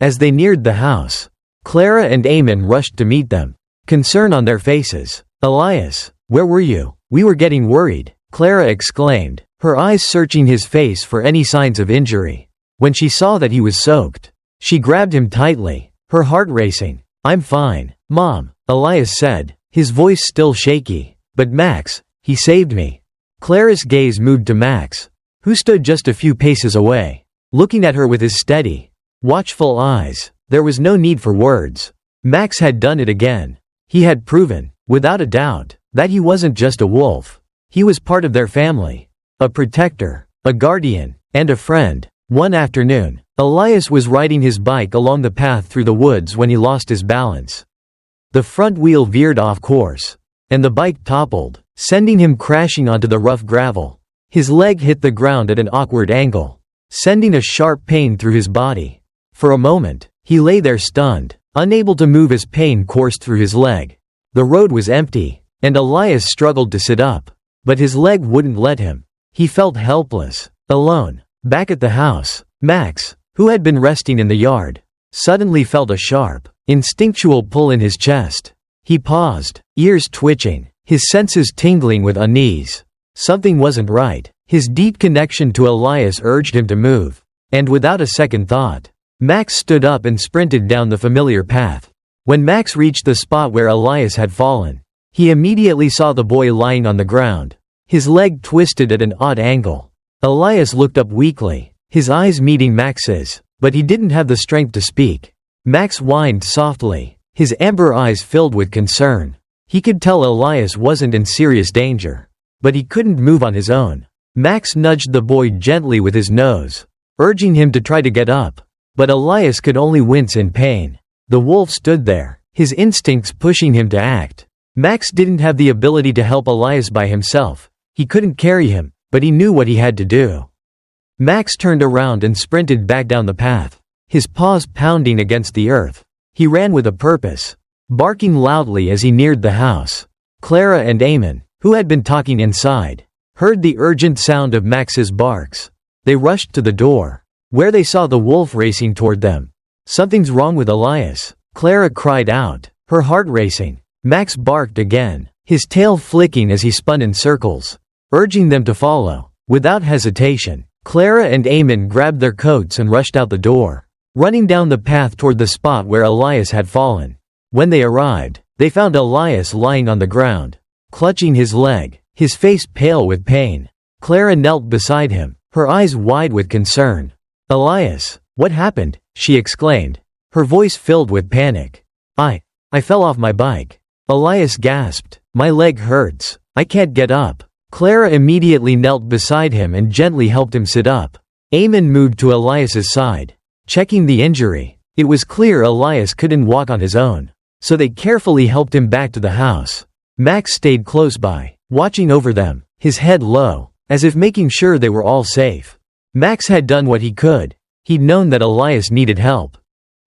As they neared the house, Clara and Eamon rushed to meet them, concern on their faces. "Elias, where were you? We were getting worried," Clara exclaimed, her eyes searching his face for any signs of injury. When she saw that he was soaked, she grabbed him tightly, her heart racing. "I'm fine, Mom," Elias said, his voice still shaky. "But Max, he saved me." Clara's gaze moved to Max, who stood just a few paces away, looking at her with his steady, watchful eyes. There was no need for words. Max had done it again. He had proven, without a doubt, that he wasn't just a wolf. He was part of their family. A protector, a guardian, and a friend. One afternoon, Elias was riding his bike along the path through the woods when he lost his balance. The front wheel veered off course, and the bike toppled, sending him crashing onto the rough gravel. His leg hit the ground at an awkward angle, sending a sharp pain through his body. For a moment, he lay there stunned, unable to move as pain coursed through his leg. The road was empty, and Elias struggled to sit up, but his leg wouldn't let him. He felt helpless, alone. Back at the house, Max, who had been resting in the yard, suddenly felt a sharp, instinctual pull in his chest. He paused, ears twitching, his senses tingling with unease. Something wasn't right. His deep connection to Elias urged him to move, and without a second thought, Max stood up and sprinted down the familiar path. When Max reached the spot where Elias had fallen, he immediately saw the boy lying on the ground, his leg twisted at an odd angle. Elias looked up weakly, his eyes meeting Max's, but he didn't have the strength to speak. Max whined softly, his amber eyes filled with concern. He could tell Elias wasn't in serious danger, but he couldn't move on his own. Max nudged the boy gently with his nose, urging him to try to get up, but Elias could only wince in pain. The wolf stood there, his instincts pushing him to act. Max didn't have the ability to help Elias by himself. He couldn't carry him, but he knew what he had to do. Max turned around and sprinted back down the path, his paws pounding against the earth. He ran with a purpose, barking loudly as he neared the house. Clara and Eamon, who had been talking inside, heard the urgent sound of Max's barks. They rushed to the door, where they saw the wolf racing toward them. "Something's wrong with Elias," Clara cried out, her heart racing. Max barked again, his tail flicking as he spun in circles, urging them to follow. Without hesitation, Clara and Eamon grabbed their coats and rushed out the door, running down the path toward the spot where Elias had fallen. When they arrived, they found Elias lying on the ground, clutching his leg, his face pale with pain. Clara knelt beside him, her eyes wide with concern. "Elias, what happened?" she exclaimed, her voice filled with panic. I fell off my bike," Elias gasped. "My leg hurts," I can't get up." Clara immediately knelt beside him and gently helped him sit up. Eamon moved to Elias's side, checking the injury. It was clear Elias couldn't walk on his own, so they carefully helped him back to the house. Max stayed close by, watching over them, his head low, as if making sure they were all safe. Max had done what he could. He'd known that Elias needed help,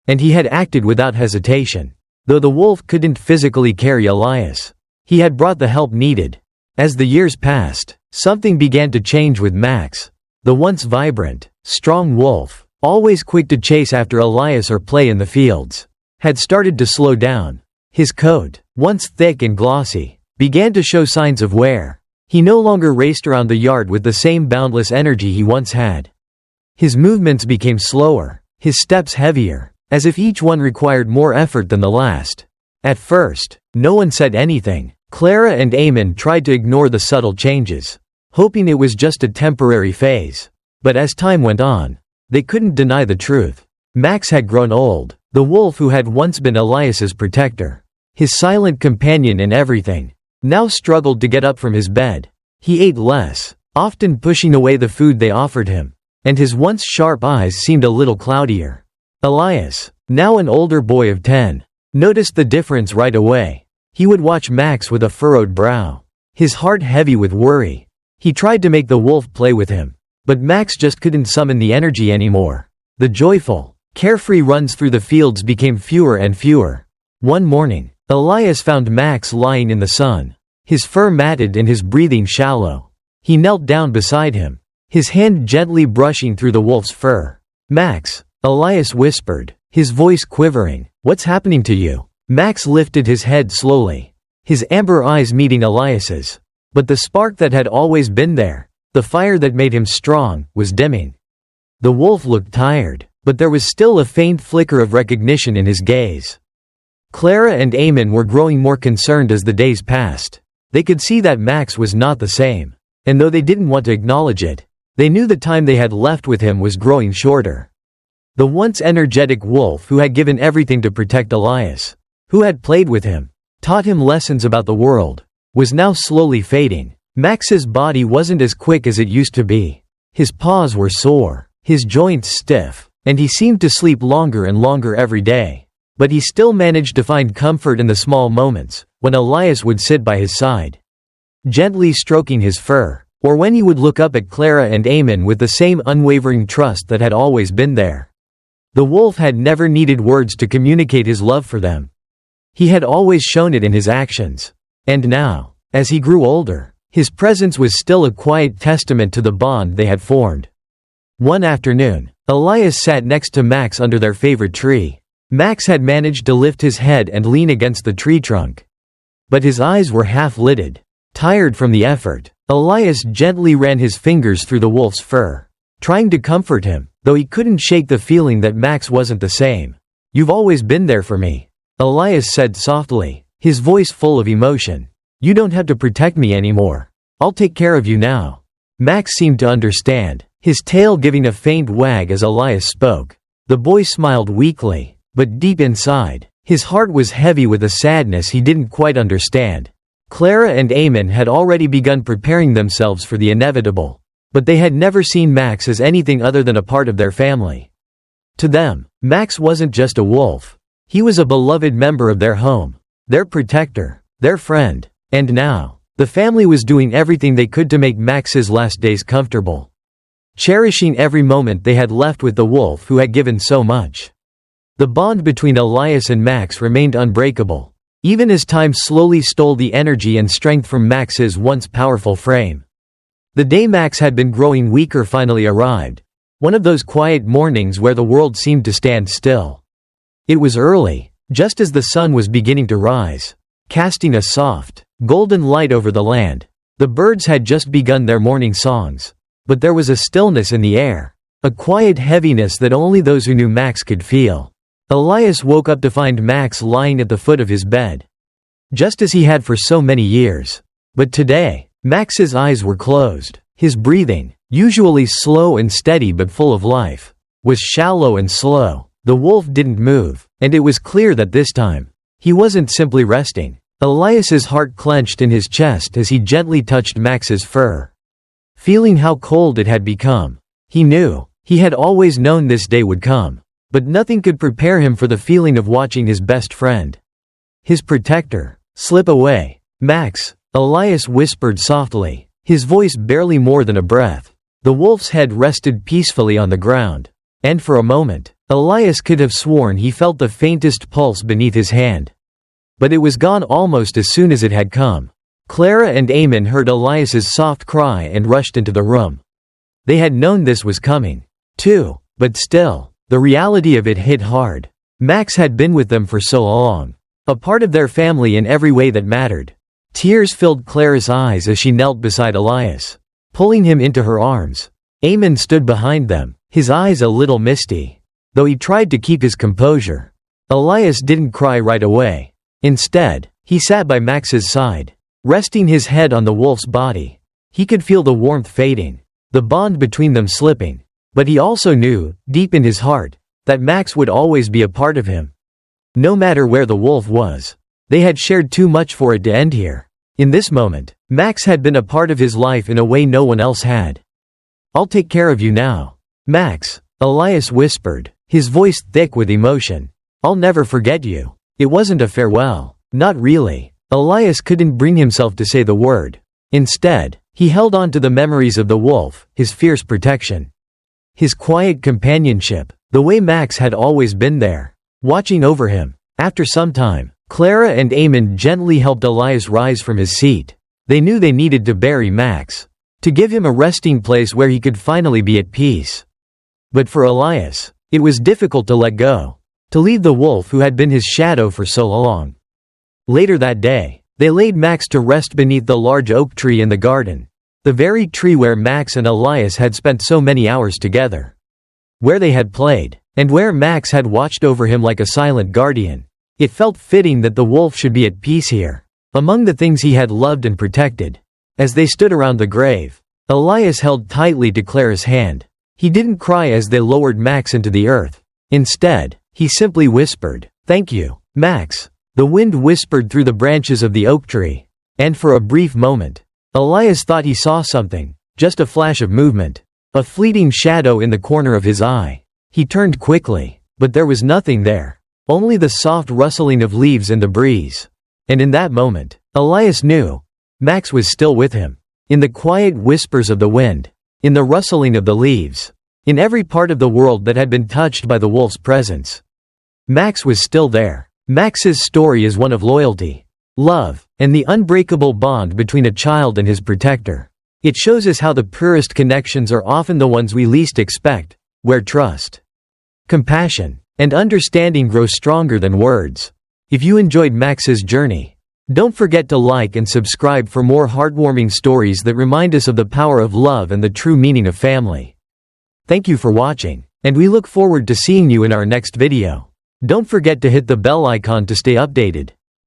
and he had acted without hesitation. Though the wolf couldn't physically carry Elias, he had brought the help needed. As the years passed, something began to change with Max. The once vibrant, strong wolf, always quick to chase after Elias or play in the fields, had started to slow down. His coat, once thick and glossy, began to show signs of wear. He no longer raced around the yard with the same boundless energy he once had. His movements became slower, his steps heavier, as if each one required more effort than the last. At first, no one said anything. Clara and Eamon tried to ignore the subtle changes, hoping it was just a temporary phase. But as time went on, they couldn't deny the truth. Max had grown old. The wolf who had once been Elias's protector, his silent companion in everything, now struggled to get up from his bed. He ate less, often pushing away the food they offered him, and his once sharp eyes seemed a little cloudier. Elias, now an older boy of 10, noticed the difference right away. He would watch Max with a furrowed brow, his heart heavy with worry. He tried to make the wolf play with him, but Max just couldn't summon the energy anymore. The joyful, carefree runs through the fields became fewer and fewer. One morning, Elias found Max lying in the sun, his fur matted and his breathing shallow. He knelt down beside him, his hand gently brushing through the wolf's fur. "Max," Elias whispered, his voice quivering, "what's happening to you?" Max lifted his head slowly, his amber eyes meeting Elias's. But the spark that had always been there, the fire that made him strong, was dimming. The wolf looked tired, but there was still a faint flicker of recognition in his gaze. Clara and Eamon were growing more concerned as the days passed. They could see that Max was not the same, and though they didn't want to acknowledge it, they knew the time they had left with him was growing shorter. The once energetic wolf who had given everything to protect Elias, who had played with him, taught him lessons about the world, was now slowly fading. Max's body wasn't as quick as it used to be. His paws were sore, his joints stiff, and he seemed to sleep longer and longer every day. But he still managed to find comfort in the small moments, when Elias would sit by his side, gently stroking his fur, or when he would look up at Clara and Eamon with the same unwavering trust that had always been there. The wolf had never needed words to communicate his love for them. He had always shown it in his actions. And now, as he grew older, his presence was still a quiet testament to the bond they had formed. One afternoon, Elias sat next to Max under their favorite tree. Max had managed to lift his head and lean against the tree trunk, but his eyes were half-lidded, tired from the effort. Elias gently ran his fingers through the wolf's fur, trying to comfort him, though he couldn't shake the feeling that Max wasn't the same. "You've always been there for me," Elias said softly, his voice full of emotion. "You don't have to protect me anymore. I'll take care of you now." Max seemed to understand, his tail giving a faint wag as Elias spoke. The boy smiled weakly, but deep inside, his heart was heavy with a sadness he didn't quite understand. Clara and Eamon had already begun preparing themselves for the inevitable, but they had never seen Max as anything other than a part of their family. To them, Max wasn't just a wolf. He was a beloved member of their home, their protector, their friend, and now, the family was doing everything they could to make Max's last days comfortable, cherishing every moment they had left with the wolf who had given so much. The bond between Elias and Max remained unbreakable, even as time slowly stole the energy and strength from Max's once powerful frame. The day Max had been growing weaker finally arrived, one of those quiet mornings where the world seemed to stand still. It was early, just as the sun was beginning to rise, casting a soft, golden light over the land. The birds had just begun their morning songs, but there was a stillness in the air, a quiet heaviness that only those who knew Max could feel. Elias woke up to find Max lying at the foot of his bed, just as he had for so many years. But today, Max's eyes were closed. His breathing, usually slow and steady but full of life, was shallow and slow. The wolf didn't move, and it was clear that this time, he wasn't simply resting. Elias's heart clenched in his chest as he gently touched Max's fur. Feeling how cold it had become. He knew. He had always known this day would come. But nothing could prepare him for the feeling of watching his best friend, his protector, slip away. "Max," Elias whispered softly, his voice barely more than a breath. The wolf's head rested peacefully on the ground. And for a moment, Elias could have sworn he felt the faintest pulse beneath his hand. But it was gone almost as soon as it had come. Clara and Eamon heard Elias's soft cry and rushed into the room. They had known this was coming, too, but still, the reality of it hit hard. Max had been with them for so long, a part of their family in every way that mattered. Tears filled Clara's eyes as she knelt beside Elias, pulling him into her arms. Eamon stood behind them, his eyes a little misty, though he tried to keep his composure. Elias didn't cry right away. Instead, he sat by Max's side, resting his head on the wolf's body. He could feel the warmth fading, the bond between them slipping. But he also knew, deep in his heart, that Max would always be a part of him. No matter where the wolf was. They had shared too much for it to end here. In this moment, Max had been a part of his life in a way no one else had. "I'll take care of you now, Max," Elias whispered, his voice thick with emotion. "I'll never forget you." It wasn't a farewell. Not really. Elias couldn't bring himself to say the word. Instead, he held on to the memories of the wolf, his fierce protection, his quiet companionship, the way Max had always been there, watching over him. After some time, Clara and Eamon gently helped Elias rise from his seat. They knew they needed to bury Max, to give him a resting place where he could finally be at peace. But for Elias, it was difficult to let go, to leave the wolf who had been his shadow for so long. Later that day, they laid Max to rest beneath the large oak tree in the garden, the very tree where Max and Elias had spent so many hours together, where they had played, and where Max had watched over him like a silent guardian. It felt fitting that the wolf should be at peace here, among the things he had loved and protected. As they stood around the grave, Elias held tightly to Clara's hand. He didn't cry as they lowered Max into the earth. Instead, he simply whispered, "Thank you, Max." The wind whispered through the branches of the oak tree, and for a brief moment, Elias thought he saw something, just a flash of movement, a fleeting shadow in the corner of his eye. He turned quickly, but there was nothing there, only the soft rustling of leaves in the breeze. And in that moment, Elias knew, Max was still with him. In the quiet whispers of the wind, in the rustling of the leaves, in every part of the world that had been touched by the wolf's presence, Max was still there. Max's story is one of loyalty, love, and the unbreakable bond between a child and his protector. It shows us how the purest connections are often the ones we least expect, where trust, compassion, and understanding grow stronger than words. If you enjoyed Max's journey, don't forget to like and subscribe for more heartwarming stories that remind us of the power of love and the true meaning of family. Thank you for watching, and we look forward to seeing you in our next video. Don't forget to hit the bell icon to stay updated.